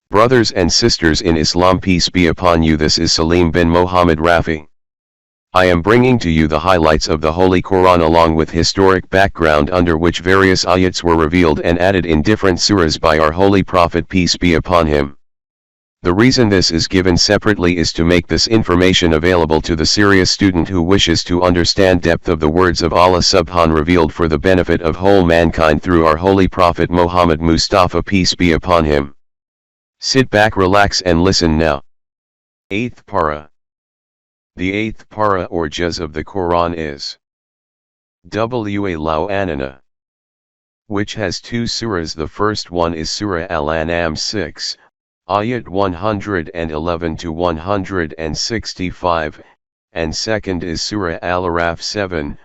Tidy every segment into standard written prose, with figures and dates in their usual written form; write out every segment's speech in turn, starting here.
Brothers and sisters in Islam, peace be upon you, this is Salim bin Mohammed Rafi. I am bringing to you the highlights of the Holy Quran along with historic background under which various ayats were revealed and added in different surahs by our Holy Prophet, peace be upon him. The reason this is given separately is to make this information available to the serious student who wishes to understand depth of the words of Allah Subhanahu revealed for the benefit of whole mankind through our Holy Prophet Muhammad Mustafa, peace be upon him. Sit back, relax and listen now. 8th Para. The 8th Para or Juz of the Quran is Wa Law Anana, which has two surahs. The first one is Surah Al-An'am 6, Ayat 111 to 165, and second is Surah Al-Araf 7,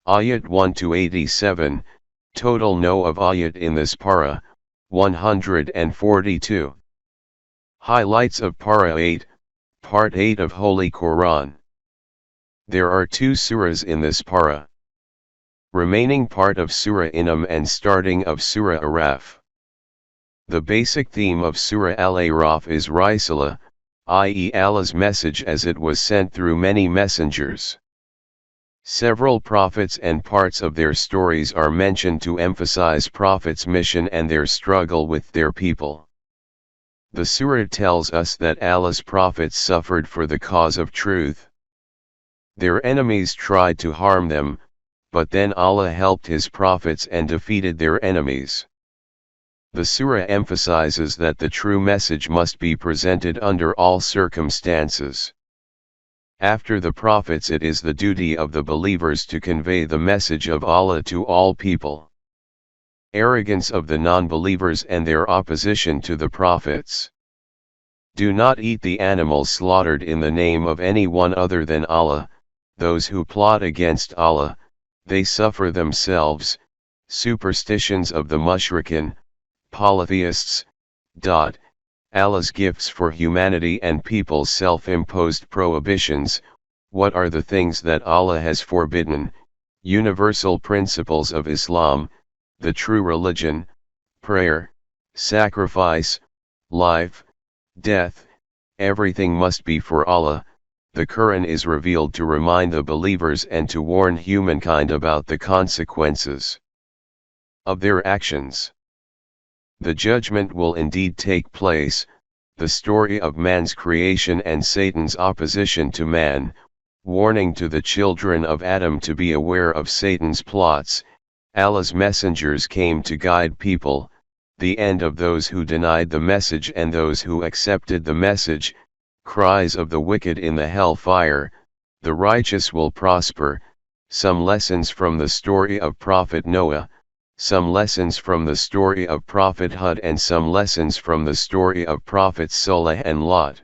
Ayat 1 to 87, total no of ayat in this para, 142. Highlights of Para 8, Part 8 of Holy Quran. There are two surahs in this para. Remaining part of Surah Inam and starting of Surah Araf. The basic theme of Surah Al-Araf is Risala, i.e. Allah's message as it was sent through many messengers. Several prophets and parts of their stories are mentioned to emphasize prophets' mission and their struggle with their people. The surah tells us that Allah's prophets suffered for the cause of truth. Their enemies tried to harm them, but then Allah helped his prophets and defeated their enemies. The surah emphasizes that the true message must be presented under all circumstances. After the prophets, it is the duty of the believers to convey the message of Allah to all people. Arrogance of the non-believers and their opposition to the prophets. Do not eat the animals slaughtered in the name of anyone other than Allah. Those who plot against Allah, they suffer themselves. Superstitions of the Mushrikin, polytheists. Allah's gifts for humanity and people's self-imposed prohibitions. What are the things that Allah has forbidden? Universal principles of Islam, the true religion, prayer, sacrifice, life, death, everything must be for Allah. The Quran is revealed to remind the believers and to warn humankind about the consequences of their actions. The judgment will indeed take place, the story of man's creation and Satan's opposition to man, warning to the children of Adam to be aware of Satan's plots. Allah's messengers came to guide people, the end of those who denied the message and those who accepted the message. Cries of the wicked in the hellfire, the righteous will prosper. Some lessons from the story of Prophet Noah, some lessons from the story of Prophet Hud, and some lessons from the story of Prophets Soleh and Lot.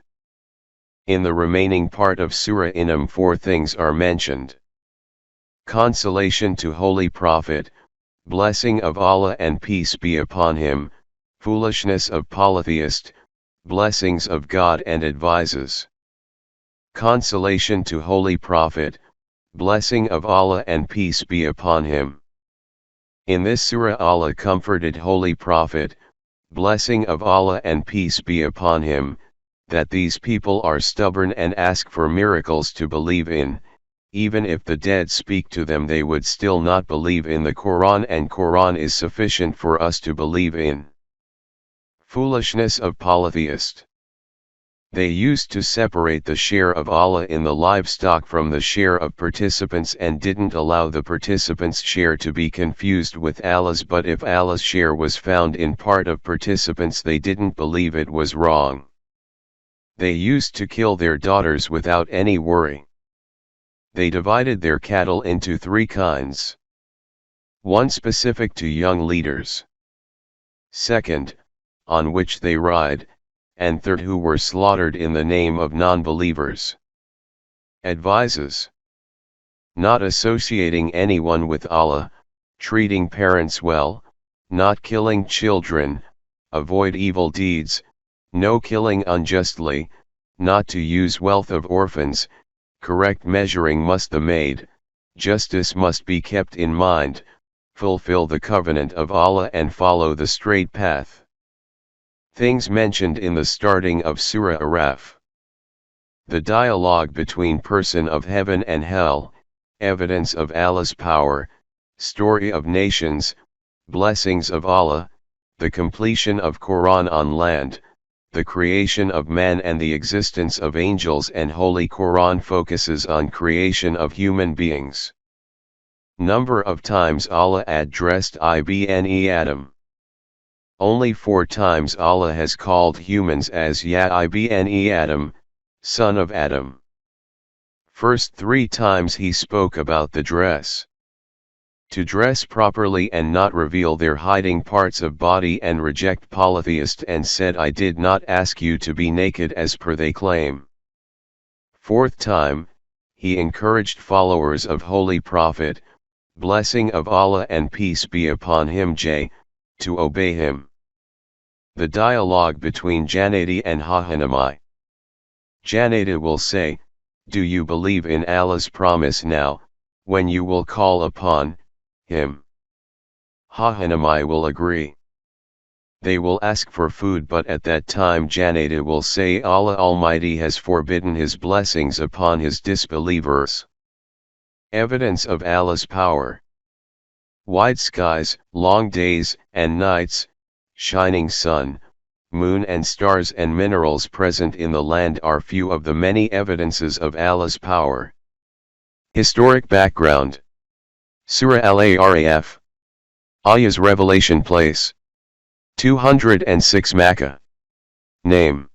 In the remaining part of Surah Inam, four things are mentioned. Consolation to Holy Prophet, blessing of Allah and peace be upon him, foolishness of polytheist, blessings of God and advises. Consolation to Holy Prophet, blessing of Allah and peace be upon him. In this surah Allah comforted Holy Prophet, blessing of Allah and peace be upon him, that these people are stubborn and ask for miracles to believe in. Even if the dead speak to them, they would still not believe in the Quran, and Quran is sufficient for us to believe in. Foolishness of polytheist. They used to separate the share of Allah in the livestock from the share of participants and didn't allow the participants' share to be confused with Allah's, but if Allah's share was found in part of participants, they didn't believe it was wrong. They used to kill their daughters without any worry. They divided their cattle into three kinds. One specific to young leaders. Second, on which they ride, and third, who were slaughtered in the name of non-believers. Advises. Not associating anyone with Allah, treating parents well, not killing children, avoid evil deeds, no killing unjustly, not to use wealth of orphans, correct measuring must be made, justice must be kept in mind, fulfill the covenant of Allah and follow the straight path. Things mentioned in the starting of Surah Araf. The dialogue between person of heaven and hell, evidence of Allah's power, story of nations, blessings of Allah, the completion of Quran on land, the creation of man and the existence of angels, and Holy Quran focuses on creation of human beings. Number of times Allah addressed Ibn Adam. Only 4 times Allah has called humans as Ya Ibn Adam, son of Adam. First 3 times he spoke about the dress. To dress properly and not reveal their hiding parts of body and reject polytheists, and said, I did not ask you to be naked as per they claim. 4th time, he encouraged followers of Holy Prophet, blessing of Allah and peace be upon him to obey him. The dialogue between Janadi and Hahanamai. Janadi will say, do you believe in Allah's promise now, when you will call upon him? Hahanamai will agree. They will ask for food, but at that time Janadi will say Allah Almighty has forbidden his blessings upon his disbelievers. Evidence of Allah's power. Wide skies, long days and nights, shining sun, moon and stars and minerals present in the land are few of the many evidences of Allah's power. Historic background. Surah Al-Araf. Aya's revelation place. 206 Makkah. Name.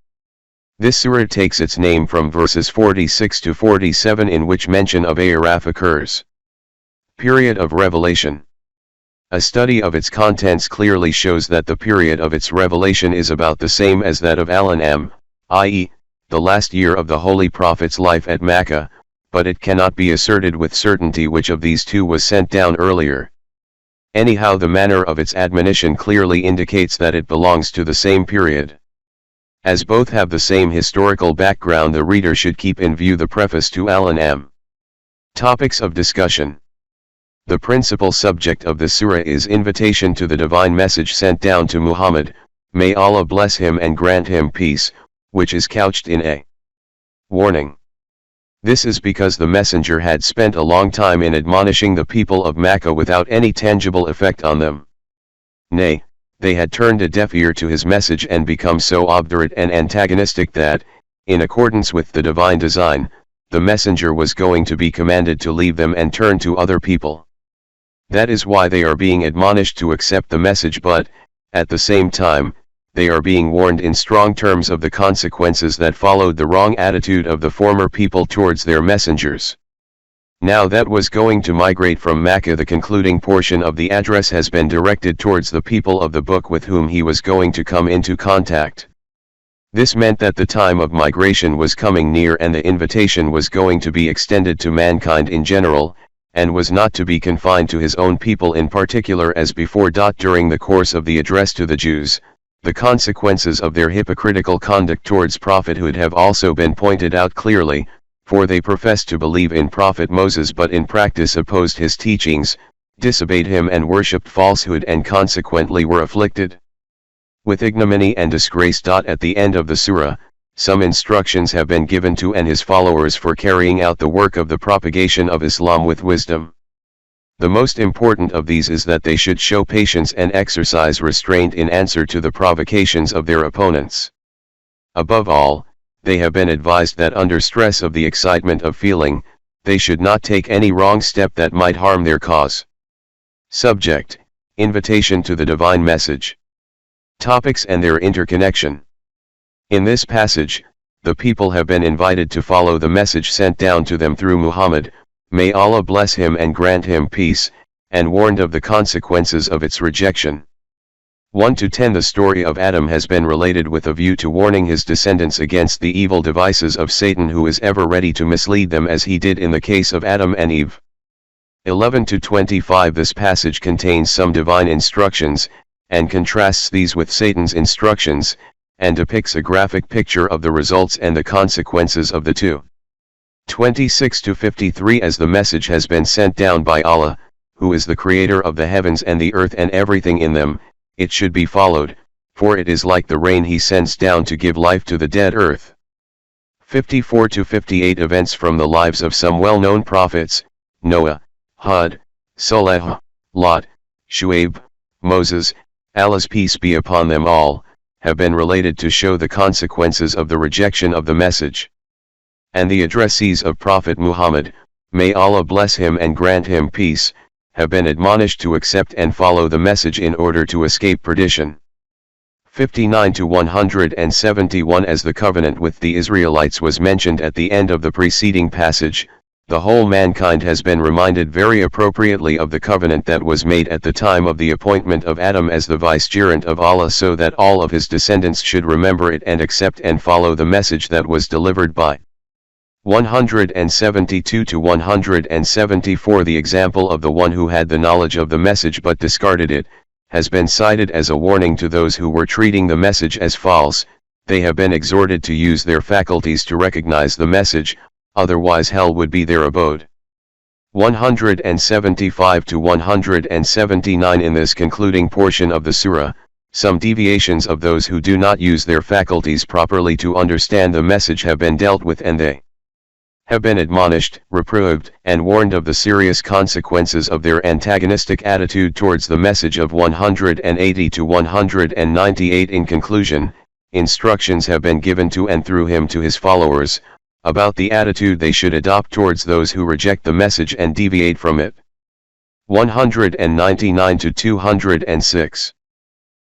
This surah takes its name from verses 46 to 47 in which mention of Araf occurs. Period of revelation. A study of its contents clearly shows that the period of its revelation is about the same as that of Al-An'am, i.e., the last year of the Holy Prophet's life at Makkah, but it cannot be asserted with certainty which of these two was sent down earlier. Anyhow, the manner of its admonition clearly indicates that it belongs to the same period. As both have the same historical background, the reader should keep in view the preface to Al-An'am. Topics of discussion. The principal subject of the surah is invitation to the divine message sent down to Muhammad, may Allah bless him and grant him peace, which is couched in a warning. This is because the messenger had spent a long time in admonishing the people of Makkah without any tangible effect on them. Nay, they had turned a deaf ear to his message and become so obdurate and antagonistic that, in accordance with the divine design, the messenger was going to be commanded to leave them and turn to other people. That is why they are being admonished to accept the message, but, at the same time, they are being warned in strong terms of the consequences that followed the wrong attitude of the former people towards their messengers. Now that was going to migrate from Makkah, the concluding portion of the address has been directed towards the people of the book with whom he was going to come into contact. This meant that the time of migration was coming near and the invitation was going to be extended to mankind in general, and was not to be confined to his own people in particular as before. During the course of the address to the Jews, the consequences of their hypocritical conduct towards prophethood have also been pointed out clearly, for they professed to believe in Prophet Moses but in practice opposed his teachings, disobeyed him and worshipped falsehood, and consequently were afflicted with ignominy and disgrace. At the end of the surah, some instructions have been given to and his followers for carrying out the work of the propagation of Islam with wisdom. The most important of these is that they should show patience and exercise restraint in answer to the provocations of their opponents. Above all, they have been advised that under stress of the excitement of feeling, they should not take any wrong step that might harm their cause. Subject: Invitation to the Divine Message. Topics and their interconnection. In this passage, the people have been invited to follow the message sent down to them through Muhammad, may Allah bless him and grant him peace, and warned of the consequences of its rejection. 1-10 The story of Adam has been related with a view to warning his descendants against the evil devices of Satan, who is ever ready to mislead them as he did in the case of Adam and Eve. 11-25 This passage contains some divine instructions, and contrasts these with Satan's instructions, and depicts a graphic picture of the results and the consequences of the two. 26-53 As the message has been sent down by Allah, who is the creator of the heavens and the earth and everything in them, it should be followed, for it is like the rain he sends down to give life to the dead earth. 54 to 58 events from the lives of some well-known prophets, Noah, Hud, Saleh, Lot, Shuaib, Moses, Allah's peace be upon them all, have been related to show the consequences of the rejection of the message. And the addressees of Prophet Muhammad, may Allah bless him and grant him peace, have been admonished to accept and follow the message in order to escape perdition. 59 to 171 As the covenant with the Israelites was mentioned at the end of the preceding passage, the whole mankind has been reminded very appropriately of the covenant that was made at the time of the appointment of Adam as the vicegerent of Allah, so that all of his descendants should remember it and accept and follow the message that was delivered by 172 to 174 The example of the one who had the knowledge of the message but discarded it, has been cited as a warning to those who were treating the message as false. They have been exhorted to use their faculties to recognize the message, otherwise hell would be their abode. 175 to 179 In this concluding portion of the surah, some deviations of those who do not use their faculties properly to understand the message have been dealt with, and they have been admonished, reproved, and warned of the serious consequences of their antagonistic attitude towards the message of 180 to 198 In conclusion, instructions have been given to and through him to his followers, about the attitude they should adopt towards those who reject the message and deviate from it. 199 to 206